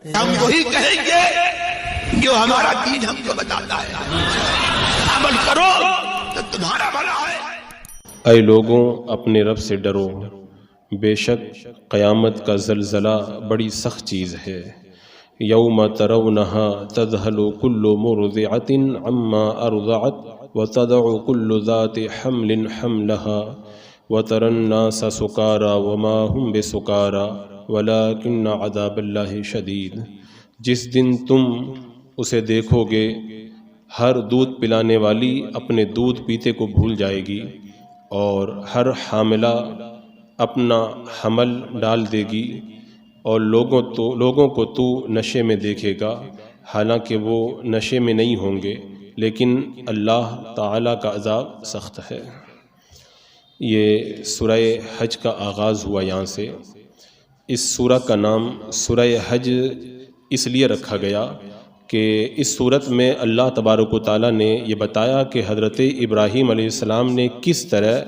ہم وہی کہیں گے جو ہمارا دین ہم کو بتاتا ہے، عمل کرو تو تمہارا بھلا ہے۔ اے لوگوں اپنے رب سے ڈرو، بے شک قیامت کا زلزلہ بڑی سخت چیز ہے۔ یوم ترونہا تذہل کل مرضعۃ عما ارضعت وتضع کل ذات حمل حملہا وتری الناس سکارى وما هم بسکارى ولکن عذاب اللہ شدید۔ جس دن تم اسے دیکھو گے، ہر دودھ پلانے والی اپنے دودھ پیتے کو بھول جائے گی، اور ہر حاملہ اپنا حمل ڈال دے گی، اور لوگوں کو تو نشے میں دیکھے گا، حالانکہ وہ نشے میں نہیں ہوں گے، لیکن اللہ تعالیٰ کا عذاب سخت ہے۔ یہ سورہ حج کا آغاز ہوا یہاں سے۔ اس سورہ کا نام سورہ حج اس لیے رکھا گیا کہ اس صورت میں اللہ تبارک و تعالیٰ نے یہ بتایا کہ حضرت ابراہیم علیہ السلام نے کس طرح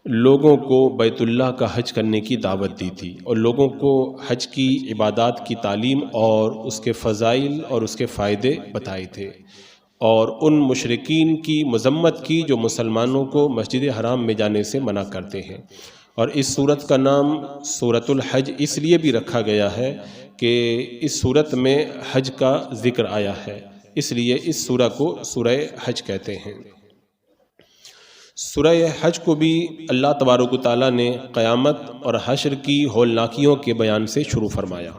لوگوں کو بیت اللہ کا حج کرنے کی دعوت دی تھی، اور لوگوں کو حج کی عبادات کی تعلیم اور اس کے فضائل اور اس کے فائدے بتائے تھے، اور ان مشرکین کی مذمت کی جو مسلمانوں کو مسجد حرام میں جانے سے منع کرتے ہیں۔ اور اس سورت کا نام سورۃ الحج اس لیے بھی رکھا گیا ہے کہ اس سورت میں حج کا ذکر آیا ہے، اس لیے اس سورہ کو سورہ حج کہتے ہیں۔ سورہ حج کو بھی اللہ تبارک و تعالیٰ نے قیامت اور حشر کی ہولناکیوں کے بیان سے شروع فرمایا،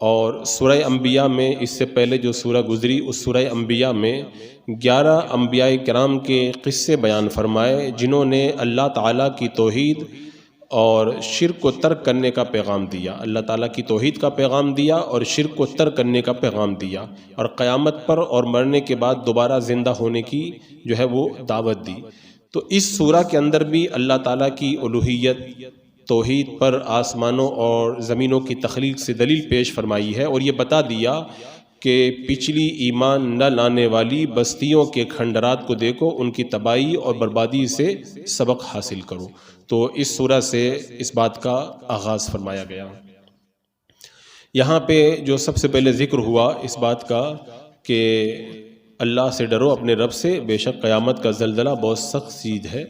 اور سورہ انبیاء میں اس سے پہلے جو سورہ گزری اس سورہ انبیاء میں 11 انبیاء کرام کے قصے بیان فرمائے، جنہوں نے اللہ تعالیٰ کی توحید اور شرک کو ترک کرنے کا پیغام دیا، اللہ تعالیٰ کی توحید کا پیغام دیا اور شرک کو ترک کرنے کا پیغام دیا، اور قیامت پر اور مرنے کے بعد دوبارہ زندہ ہونے کی جو ہے وہ دعوت دی۔ تو اس سورہ کے اندر بھی اللہ تعالیٰ کی الوہیت، توحید پر آسمانوں اور زمینوں کی تخلیق سے دلیل پیش فرمائی ہے، اور یہ بتا دیا کہ پچھلی ایمان نہ لانے والی بستیوں کے کھنڈرات کو دیکھو، ان کی تباہی اور بربادی سے سبق حاصل کرو۔ تو اس سورہ سے اس بات کا آغاز فرمایا گیا۔ یہاں پہ جو سب سے پہلے ذکر ہوا اس بات کا کہ اللہ سے ڈرو اپنے رب سے، بے شک قیامت کا زلزلہ بہت سخت چیز ہے۔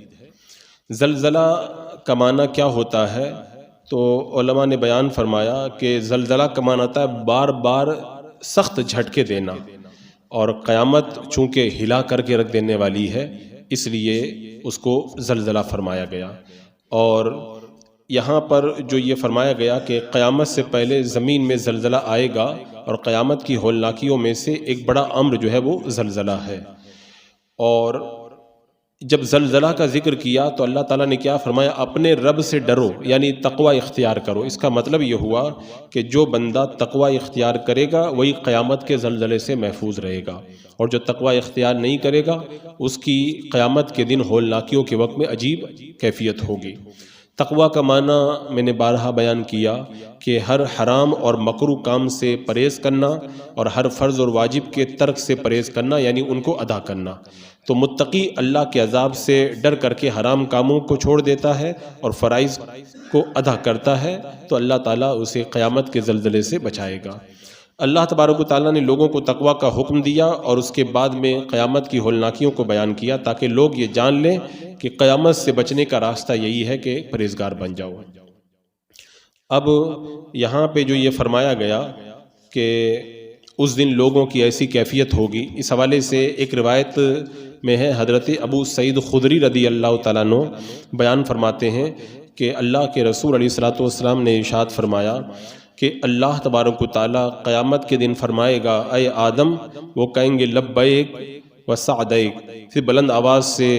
زلزلہ کا معنی کیا ہوتا ہے؟ تو علماء نے بیان فرمایا کہ زلزلہ کا معنی ہوتا ہے بار بار سخت جھٹکے دینا، اور قیامت چونکہ ہلا کر کے رکھ دینے والی ہے اس لیے اس کو زلزلہ فرمایا گیا۔ اور یہاں پر جو یہ فرمایا گیا کہ قیامت سے پہلے زمین میں زلزلہ آئے گا، اور قیامت کی ہولناکیوں میں سے ایک بڑا امر جو ہے وہ زلزلہ ہے۔ اور جب زلزلہ کا ذکر کیا تو اللہ تعالیٰ نے کیا فرمایا؟ اپنے رب سے ڈرو، یعنی تقوی اختیار کرو۔ اس کا مطلب یہ ہوا کہ جو بندہ تقوی اختیار کرے گا وہی قیامت کے زلزلے سے محفوظ رہے گا، اور جو تقوی اختیار نہیں کرے گا اس کی قیامت کے دن ہولناکیوں کے وقت میں عجیب کیفیت ہوگی۔ تقوی کا معنی میں نے بارہا بیان کیا کہ ہر حرام اور مکروہ کام سے پرہیز کرنا، اور ہر فرض اور واجب کے ترک سے پرہیز کرنا، یعنی ان کو ادا کرنا۔ تو متقی اللہ کے عذاب سے ڈر کر کے حرام کاموں کو چھوڑ دیتا ہے اور فرائض کو ادا کرتا ہے، تو اللہ تعالیٰ اسے قیامت کے زلزلے سے بچائے گا۔ اللہ تبارک و تعالیٰ نے لوگوں کو تقوی کا حکم دیا، اور اس کے بعد میں قیامت کی ہولناکیوں کو بیان کیا تاکہ لوگ یہ جان لیں کہ قیامت سے بچنے کا راستہ یہی ہے کہ پرہیزگار بن جاؤ۔ اب یہاں پہ جو یہ فرمایا گیا کہ اس دن لوگوں کی ایسی کیفیت ہوگی، اس حوالے سے ایک روایت میں ہے، حضرت ابو سعید خدری رضی اللہ تعالیٰ عنہ بیان فرماتے ہیں کہ اللہ کے رسول علیہ الصلوۃ والسلام نے ارشاد فرمایا کہ اللہ تبارک و تعالیٰ قیامت کے دن فرمائے گا اے آدم، وہ کہیں گے لبیک و سعدیک، پھر بلند آواز سے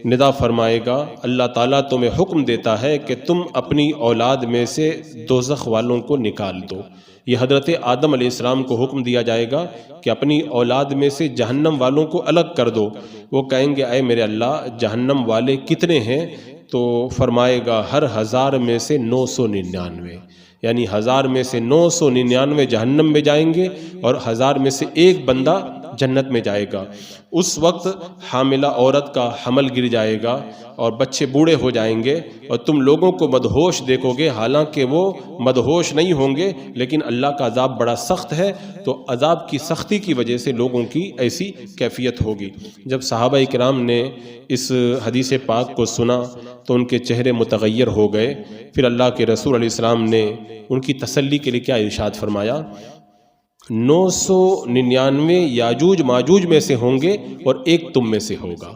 ندا فرمائے گا اللہ تعالیٰ تمہیں حکم دیتا ہے کہ تم اپنی اولاد میں سے دوزخ والوں کو نکال دو۔ یہ حضرت آدم علیہ السلام کو حکم دیا جائے گا کہ اپنی اولاد میں سے جہنم والوں کو الگ کر دو۔ وہ کہیں گے اے میرے اللہ، جہنم والے کتنے ہیں؟ تو فرمائے گا ہر 1000 میں سے 999، یعنی 1000 میں سے 999 جہنم میں جائیں گے، اور 1000 میں سے ایک بندہ جنت میں جائے گا۔ اس وقت حاملہ عورت کا حمل گر جائے گا اور بچے بوڑھے ہو جائیں گے اور تم لوگوں کو مدہوش دیکھو گے، حالانکہ وہ مدہوش نہیں ہوں گے، لیکن اللہ کا عذاب بڑا سخت ہے، تو عذاب کی سختی کی وجہ سے لوگوں کی ایسی کیفیت ہوگی۔ جب صحابہ کرام نے اس حدیث پاک کو سنا تو ان کے چہرے متغیر ہو گئے۔ پھر اللہ کے رسول علیہ السلام نے ان کی تسلی کے لیے کیا ارشاد فرمایا؟ 999 یاجوج ماجوج میں سے ہوں گے اور ایک تم میں سے ہوگا۔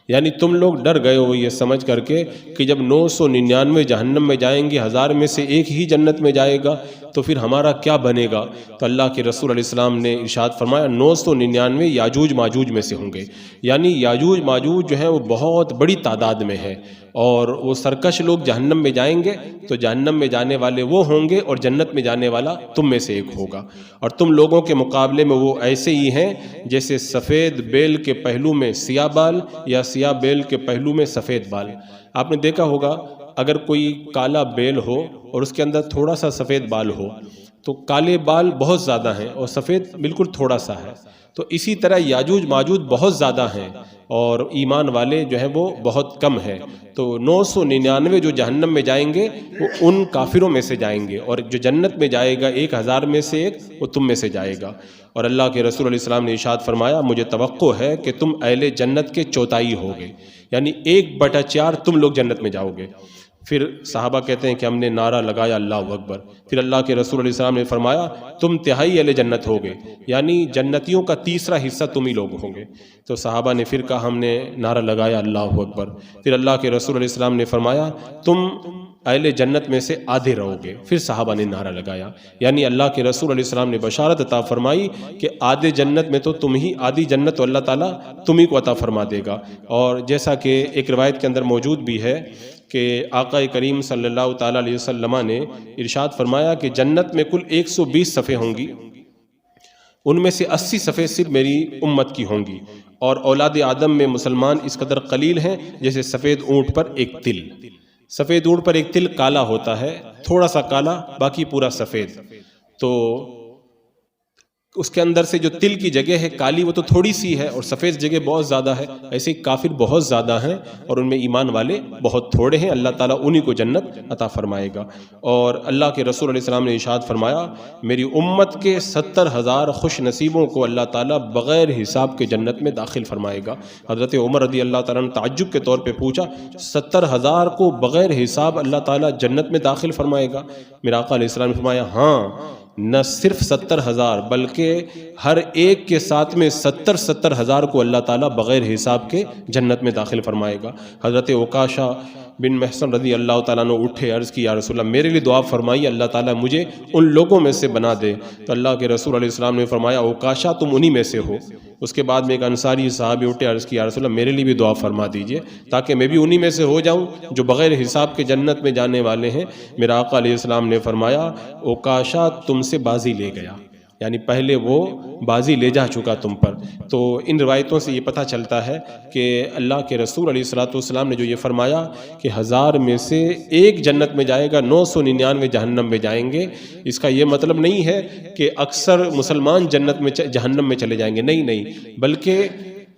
یعنی تم لوگ ڈر گئے ہو یہ سمجھ کر کے کہ جب 999 جہنم میں جائیں گے، 1000 میں سے ایک ہی جنت میں جائے گا، تو پھر ہمارا کیا بنے گا؟ تو اللہ کے رسول علیہ السلام نے ارشاد فرمایا 999 یاجوج ماجوج میں سے ہوں گے۔ یعنی یاجوج ماجوج جو ہیں وہ بہت بڑی تعداد میں ہے، اور وہ سرکش لوگ جہنم میں جائیں گے تو جہنم میں جانے والے وہ ہوں گے اور جنت میں جانے والا تم میں سے ایک ہوگا، اور تم لوگوں کے مقابلے میں وہ ایسے ہی ہیں جیسے سفید بیل کے پہلو میں سیاہ بال یا سیاہ بیل کے پہلو میں سفید بال۔ آپ نے دیکھا ہوگا اگر کوئی کالا بیل ہو اور اس کے اندر تھوڑا سا سفید بال ہو تو کالے بال بہت زیادہ ہیں اور سفید بالکل تھوڑا سا ہے، تو اسی طرح یاجوج ماجوج بہت زیادہ ہیں اور ایمان والے جو ہیں وہ بہت کم ہیں۔ تو 999 جو جہنم میں جائیں گے وہ ان کافروں میں سے جائیں گے، اور جو جنت میں جائے گا 1000 میں سے ایک وہ تم میں سے جائے گا۔ اور اللہ کے رسول علیہ السلام نے ارشاد فرمایا مجھے توقع ہے کہ تم اہل جنت کے چوتھائی ہوگے، یعنی 1/4 تم لوگ جنت میں جاؤ گے۔ پھر صحابہ کہتے ہیں کہ ہم نے نعرہ لگایا اللہ اکبر۔ پھر اللہ کے رسول علیہ السلام نے فرمایا تم تہائی اہل جنت ہوگے، یعنی جنتیوں کا تیسرا حصہ تم ہی لوگ ہوں گے۔ تو صحابہ نے پھر کہا ہم نے نعرہ لگایا اللہ اکبر۔ پھر اللہ کے رسول علیہ السلام نے فرمایا تم اہل جنت میں سے آدھے رہو گے۔ پھر صحابہ نے نعرہ لگایا، یعنی اللہ کے رسول علیہ السلام نے بشارت عطا فرمائی کہ آدھے جنت میں تو تم ہی، آدھی جنت تو اللہ تعالیٰ تم ہی کو عطا فرما دے گا۔ اور جیسا کہ ایک روایت کے اندر موجود بھی ہے کہ آقا کریم صلی اللہ تعالیٰ علیہ وسلم نے ارشاد فرمایا کہ جنت میں کل 120 صفیں ہوں گی، ان میں سے 80 صفیں صرف میری امت کی ہوں گی، اور اولاد آدم میں مسلمان اس قدر قلیل ہیں جیسے سفید اونٹ پر ایک تل۔ سفید اونٹ پر ایک تل کالا ہوتا ہے، تھوڑا سا کالا باقی پورا سفید، تو اس کے اندر سے جو تل کی جگہ ہے کالی وہ تو تھوڑی سی ہے اور سفید جگہ بہت زیادہ ہے، ایسے کافر بہت زیادہ ہیں اور ان میں ایمان والے بہت تھوڑے ہیں، اللہ تعالیٰ انہی کو جنت عطا فرمائے گا۔ اور اللہ کے رسول علیہ السلام نے ارشاد فرمایا میری امت کے 70,000 خوش نصیبوں کو اللہ تعالیٰ بغیر حساب کے جنت میں داخل فرمائے گا۔ حضرت عمر رضی اللہ تعالیٰ نے تعجب کے طور پہ پوچھا 70,000 کو بغیر حساب اللہ تعالیٰ جنت میں داخل فرمائے گا؟ میرا آقا علیہ السلام نے فرمایا ہاں، نہ صرف 70,000 بلکہ ہر ایک کے ساتھ میں 70,000 کو اللہ تعالیٰ بغیر حساب کے جنت میں داخل فرمائے گا۔ حضرت عکاشہ بن محصن رضی اللہ تعالیٰ نے اٹھے، عرض کی یا رسول اللہ میرے لیے دعا فرمائی اللہ تعالیٰ مجھے ان لوگوں میں سے بنا دے۔ تو اللہ کے رسول علیہ السلام نے فرمایا عکاشہ تم انہی میں سے ہو۔ اس کے بعد میں ایک انصاری صحابی اٹھے، عرض کی یا رسول اللہ میرے لیے بھی دعا فرما دیجئے تاکہ میں بھی انہی میں سے ہو جاؤں جو بغیر حساب کے جنت میں جانے والے ہیں۔ میرا آقا علیہ السلام نے فرمایا عکاشہ تم سے بازی لے گیا، یعنی پہلے وہ بازی لے جا چکا تم پر۔ تو ان روایتوں سے یہ پتہ چلتا ہے کہ اللہ کے رسول علیہ السلام نے جو یہ فرمایا کہ 1000 میں سے ایک جنت میں جائے گا، 999 جہنم میں جائیں گے، اس کا یہ مطلب نہیں ہے کہ اکثر مسلمان جنت میں جہنم میں چلے جائیں گے، نہیں، بلکہ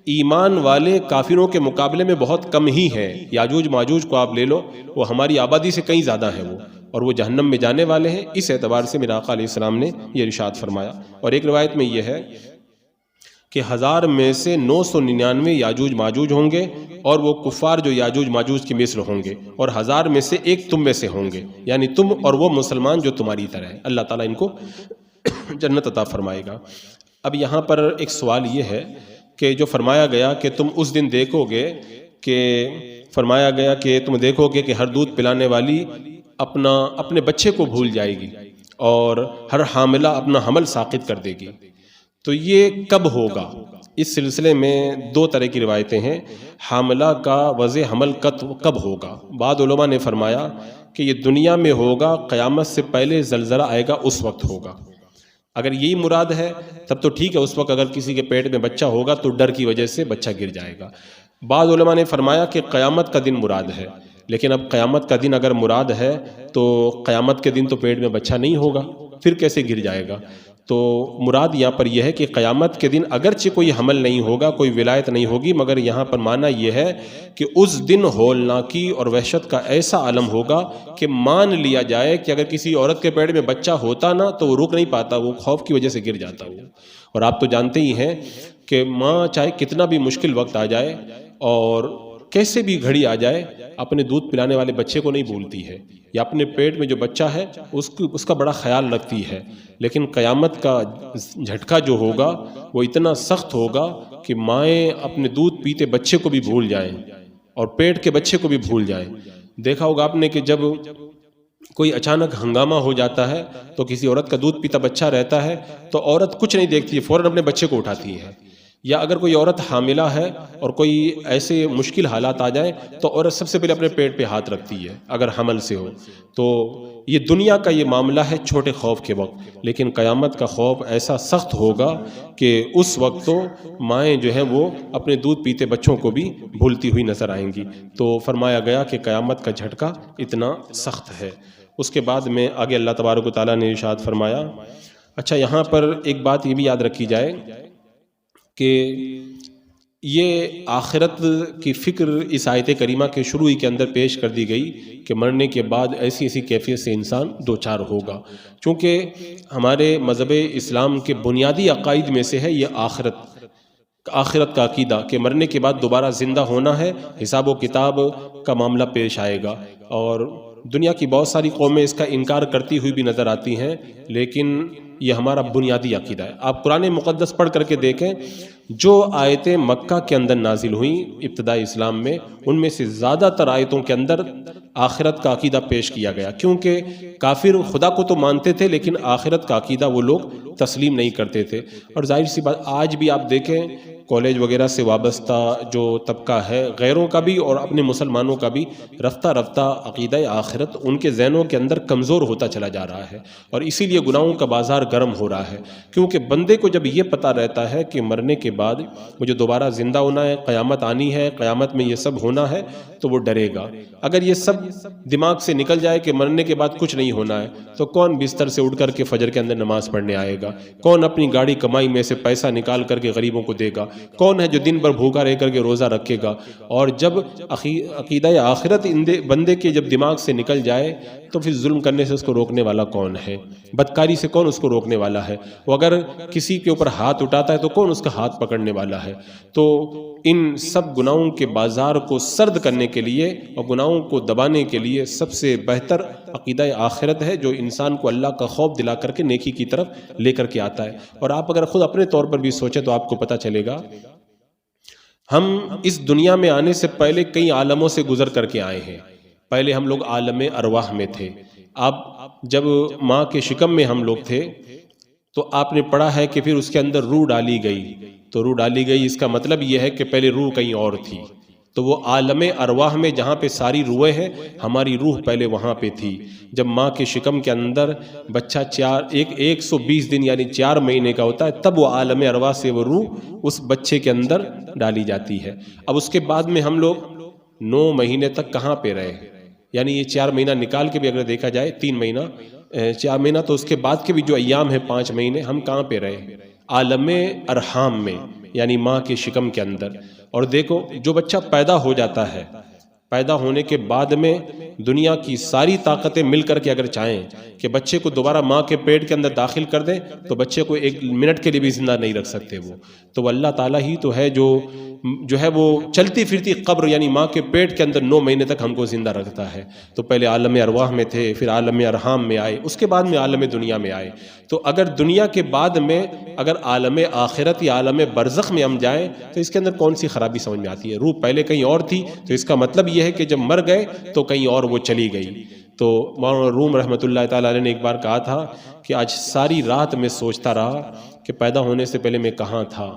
ایمان والے کافروں کے مقابلے میں بہت کم ہی ہیں۔ یاجوج ماجوج کو آپ لے لو، وہ ہماری آبادی سے کہیں زیادہ ہیں وہ، اور وہ جہنم میں جانے والے ہیں۔ اس اعتبار سے میرا آقا علیہ السلام نے یہ ارشاد فرمایا۔ اور ایک روایت میں یہ ہے کہ 1000 میں سے 999 یاجوج ماجوج ہوں گے، اور وہ کفار جو یاجوج ماجوج کی مثل ہوں گے، اور 1000 میں سے ایک تم میں سے ہوں گے، یعنی تم اور وہ مسلمان جو تمہاری طرح ہیں، اللہ تعالیٰ ان کو جنت عطا فرمائے گا۔ اب یہاں پر ایک سوال یہ ہے کہ جو فرمایا گیا کہ تم اس دن دیکھو گے کہ فرمایا گیا کہ تم دیکھو گے کہ ہر دودھ پلانے والی اپنے بچے کو بھول جائے گی اور ہر حاملہ اپنا حمل ساقط کر دے گی، تو یہ کب ہوگا؟ اس سلسلے میں 2 طرح کی روایتیں ہیں۔ حاملہ کا وضع حمل کب ہوگا؟ بعض علماء نے فرمایا کہ یہ دنیا میں ہوگا، قیامت سے پہلے زلزلہ آئے گا اس وقت ہوگا۔ اگر یہی مراد ہے تب تو ٹھیک ہے، اس وقت اگر کسی کے پیٹ میں بچہ ہوگا تو ڈر کی وجہ سے بچہ گر جائے گا۔ بعض علماء نے فرمایا کہ قیامت کا دن مراد ہے، لیکن اب قیامت کا دن اگر مراد ہے تو قیامت کے دن تو پیٹ میں بچہ نہیں ہوگا، پھر کیسے گر جائے گا؟ تو مراد یہاں پر یہ ہے کہ قیامت کے دن اگرچہ کوئی حمل نہیں ہوگا، کوئی ولایت نہیں ہوگی، مگر یہاں پر معنی یہ ہے کہ اس دن ہولناکی اور وحشت کا ایسا عالم ہوگا کہ مان لیا جائے کہ اگر کسی عورت کے پیٹ میں بچہ ہوتا نا تو وہ رک نہیں پاتا، وہ خوف کی وجہ سے گر جاتا وہ۔ اور آپ تو جانتے ہی ہیں کہ ماں چاہے کتنا بھی مشکل وقت آ جائے اور کیسے بھی گھڑی آ جائے، اپنے دودھ پلانے والے بچے کو نہیں بھولتی ہے، یا اپنے پیٹ میں جو بچہ ہے اس کا بڑا خیال رکھتی ہے۔ لیکن قیامت کا جھٹکا جو ہوگا وہ اتنا سخت ہوگا کہ مائیں اپنے دودھ پیتے بچے کو بھی بھول جائیں اور پیٹ کے بچے کو بھی بھول جائیں۔ دیکھا ہوگا آپ نے کہ جب کوئی اچانک ہنگامہ ہو جاتا ہے تو کسی عورت کا دودھ پیتا بچہ رہتا ہے تو عورت کچھ نہیں دیکھتی ہے، فوراً اپنے بچے کو اٹھاتی ہے۔ یا اگر کوئی عورت حاملہ ہے اور کوئی ایسے مشکل حالات آ جائیں تو عورت سب سے پہلے اپنے پیٹ پہ ہاتھ رکھتی ہے اگر حمل سے ہو۔ تو یہ دنیا کا یہ معاملہ ہے چھوٹے خوف کے وقت، لیکن قیامت کا خوف ایسا سخت ہوگا کہ اس وقت تو مائیں جو ہیں وہ اپنے دودھ پیتے بچوں کو بھی بھولتی ہوئی نظر آئیں گی۔ تو فرمایا گیا کہ قیامت کا جھٹکا اتنا سخت ہے۔ اس کے بعد میں آگے اللہ تبارک و تعالیٰ نے ارشاد فرمایا۔ اچھا، یہاں پر ایک بات یہ بھی یاد رکھی جائے کہ یہ آخرت کی فکر اس آیت کریمہ کے شروع ہی کے اندر پیش کر دی گئی کہ مرنے کے بعد ایسی ایسی کیفیت سے انسان دوچار ہوگا، چونکہ ہمارے مذہب اسلام کے بنیادی عقائد میں سے ہے یہ آخرت کا عقیدہ کہ مرنے کے بعد دوبارہ زندہ ہونا ہے، حساب و کتاب کا معاملہ پیش آئے گا۔ اور دنیا کی بہت ساری قومیں اس کا انکار کرتی ہوئی بھی نظر آتی ہیں، لیکن یہ ہمارا بنیادی عقیدہ ہے۔ آپ قرآن مقدس پڑھ کر کے دیکھیں، جو آیتیں مکہ کے اندر نازل ہوئیں ابتدائی اسلام میں، ان میں سے زیادہ تر آیتوں کے اندر آخرت کا عقیدہ پیش کیا گیا، کیونکہ کافر خدا کو تو مانتے تھے لیکن آخرت کا عقیدہ وہ لوگ تسلیم نہیں کرتے تھے۔ اور ظاہر سی بات آج بھی آپ دیکھیں کالج وغیرہ سے وابستہ جو طبقہ ہے، غیروں کا بھی اور اپنے مسلمانوں کا بھی، رفتہ رفتہ عقیدہ آخرت ان کے ذہنوں کے اندر کمزور ہوتا چلا جا رہا ہے، اور اسی لیے گناہوں کا بازار گرم ہو رہا ہے۔ کیونکہ بندے کو جب یہ پتہ رہتا ہے کہ مرنے کے بعد مجھے دوبارہ زندہ ہونا ہے، قیامت آنی ہے، قیامت میں یہ سب ہونا ہے، تو وہ ڈرے گا۔ اگر یہ سب دماغ سے نکل جائے کہ مرنے کے بعد کچھ نہیں ہونا ہے، تو کون بستر سے اٹھ کر کے فجر کے اندر نماز پڑھنے آئے گا؟ کون اپنی گاڑی کمائی میں سے پیسہ نکال کر کے غریبوں کو دے گا؟ کون ہے جو دن بھر بھوکا رہ کر کے روزہ رکھے گا؟ اور جب عقیدہ آخرت بندے کے جب دماغ سے نکل جائے تو پھر ظلم کرنے سے اس کو روکنے والا کون ہے؟ بدکاری سے کون اس کو روکنے والا ہے؟ وہ اگر کسی کے اوپر ہاتھ اٹھاتا ہے تو کون اس کا ہاتھ پکڑنے والا ہے؟ تو ان سب گناہوں کے بازار کو سرد کرنے کے لیے اور گناہوں کو دبانے کے لیے سب سے بہتر عقیدہ آخرت ہے، جو انسان کو اللہ کا خوف دلا کر کے نیکی کی طرف لے کر کے آتا ہے۔ اور آپ اگر خود اپنے طور پر بھی سوچیں تو آپ کو پتہ چلے گا، ہم اس دنیا میں آنے سے پہلے کئی عالموں سے گزر کر کے آئے ہیں۔ پہلے ہم لوگ عالم ارواح میں تھے۔ اب جب ماں کے شکم میں ہم لوگ تھے تو آپ نے پڑھا ہے کہ پھر اس کے اندر روح ڈالی گئی۔ تو روح ڈالی گئی، اس کا مطلب یہ ہے کہ پہلے روح کہیں اور تھی۔ تو وہ عالم ارواح میں جہاں پہ ساری روحیں ہیں، ہماری روح پہلے وہاں پہ تھی۔ جب ماں کے شکم کے اندر بچہ 120 دن یعنی 4 مہینے کا ہوتا ہے، تب وہ عالم ارواح سے وہ روح اس بچے کے اندر ڈالی جاتی ہے۔ اب اس کے بعد میں ہم لوگ 9 مہینے تک کہاں پہ رہے؟ یعنی یہ 4 مہینہ نکال کے بھی اگر دیکھا جائے 3 مہینہ 4 مہینہ، تو اس کے بعد کے بھی جو ایام ہیں 5 مہینے، ہم کہاں پہ رہے؟ عالم ارحام میں، یعنی ماں کے شکم کے اندر۔ اور دیکھو جو بچہ پیدا ہو جاتا ہے، پیدا ہونے کے بعد میں دنیا کی ساری طاقتیں مل کر کے اگر چاہیں کہ بچے کو دوبارہ ماں کے پیٹ کے اندر داخل کر دیں تو بچے کو 1 منٹ کے لیے بھی زندہ نہیں رکھ سکتے وہ۔ تو اللہ تعالیٰ ہی تو ہے جو ہے وہ چلتی پھرتی قبر یعنی ماں کے پیٹ کے اندر 9 مہینے تک ہم کو زندہ رکھتا ہے۔ تو پہلے عالم ارواح میں تھے، پھر عالم ارحام میں آئے، اس کے بعد میں عالم دنیا میں آئے۔ تو اگر دنیا کے بعد میں اگر عالم آخرت یا عالم برزخ میں ہم جائیں تو اس کے اندر کون سی خرابی سمجھ میں آتی ہے؟ روح پہلے کہیں اور تھی، تو اس کا مطلب یہ ہے کہ جب مر گئے تو کہیں اور وہ چلی گئی۔ تو مولانا روم رحمۃ اللہ تعالیٰ علیہ نے ایک بار کہا تھا کہ آج ساری رات میں سوچتا رہا کہ پیدا ہونے سے پہلے میں کہاں تھا،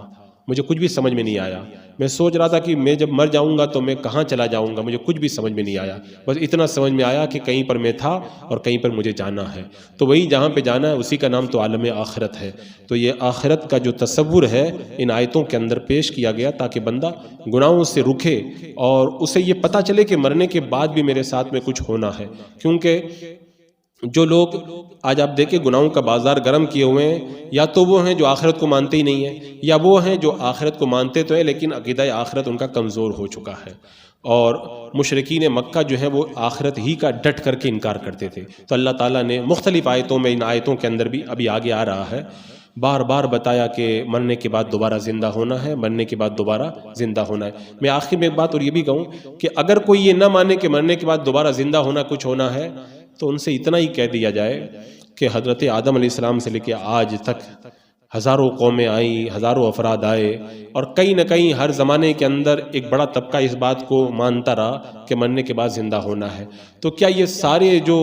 مجھے کچھ بھی سمجھ میں نہیں آیا۔ میں سوچ رہا تھا کہ میں جب مر جاؤں گا تو میں کہاں چلا جاؤں گا، مجھے کچھ بھی سمجھ میں نہیں آیا۔ بس اتنا سمجھ میں آیا کہ کہیں پر میں تھا اور کہیں پر مجھے جانا ہے، تو وہی جہاں پہ جانا ہے اسی کا نام تو عالم آخرت ہے۔ تو یہ آخرت کا جو تصور ہے ان آیتوں کے اندر پیش کیا گیا تاکہ بندہ گناہوں سے رکے اور اسے یہ پتہ چلے کہ مرنے کے بعد بھی میرے ساتھ میں کچھ ہونا ہے۔ کیونکہ جو لوگ آج آپ دیکھیں گناہوں کا بازار گرم کیے ہوئے ہیں، یا تو وہ ہیں جو آخرت کو مانتے ہی نہیں ہیں، یا وہ ہیں جو آخرت کو مانتے تو ہیں لیکن عقیدہ آخرت ان کا کمزور ہو چکا ہے۔ اور مشرکین مکہ جو ہیں وہ آخرت ہی کا ڈٹ کر کے انکار کرتے تھے۔ تو اللہ تعالیٰ نے مختلف آیتوں میں، ان آیتوں کے اندر بھی ابھی آگے آ رہا ہے، بار بار بتایا کہ مرنے کے بعد دوبارہ زندہ ہونا ہے، مرنے کے بعد دوبارہ زندہ ہونا ہے۔ میں آخر میں ایک بات اور یہ بھی کہوں کہ اگر کوئی یہ نہ مانے کہ مرنے کے بعد دوبارہ زندہ ہونا کچھ ہونا ہے، تو ان سے اتنا ہی کہہ دیا جائے کہ حضرت آدم علیہ السلام سے لے کے آج تک ہزاروں قومیں آئیں، ہزاروں افراد آئے، اور کہیں نہ کہیں ہر زمانے کے اندر ایک بڑا طبقہ اس بات کو مانتا رہا کہ مرنے کے بعد زندہ ہونا ہے۔ تو کیا یہ سارے جو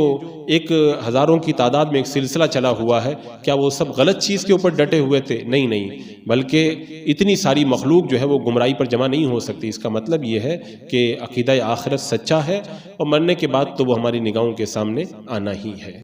ایک ہزاروں کی تعداد میں ایک سلسلہ چلا ہوا ہے، کیا وہ سب غلط چیز کے اوپر ڈٹے ہوئے تھے؟ نہیں، بلکہ اتنی ساری مخلوق جو ہے وہ گمراہی پر جمع نہیں ہو سکتی۔ اس کا مطلب یہ ہے کہ عقیدہ آخرت سچا ہے، اور مرنے کے بعد تو وہ ہماری نگاہوں کے سامنے آنا ہی ہے۔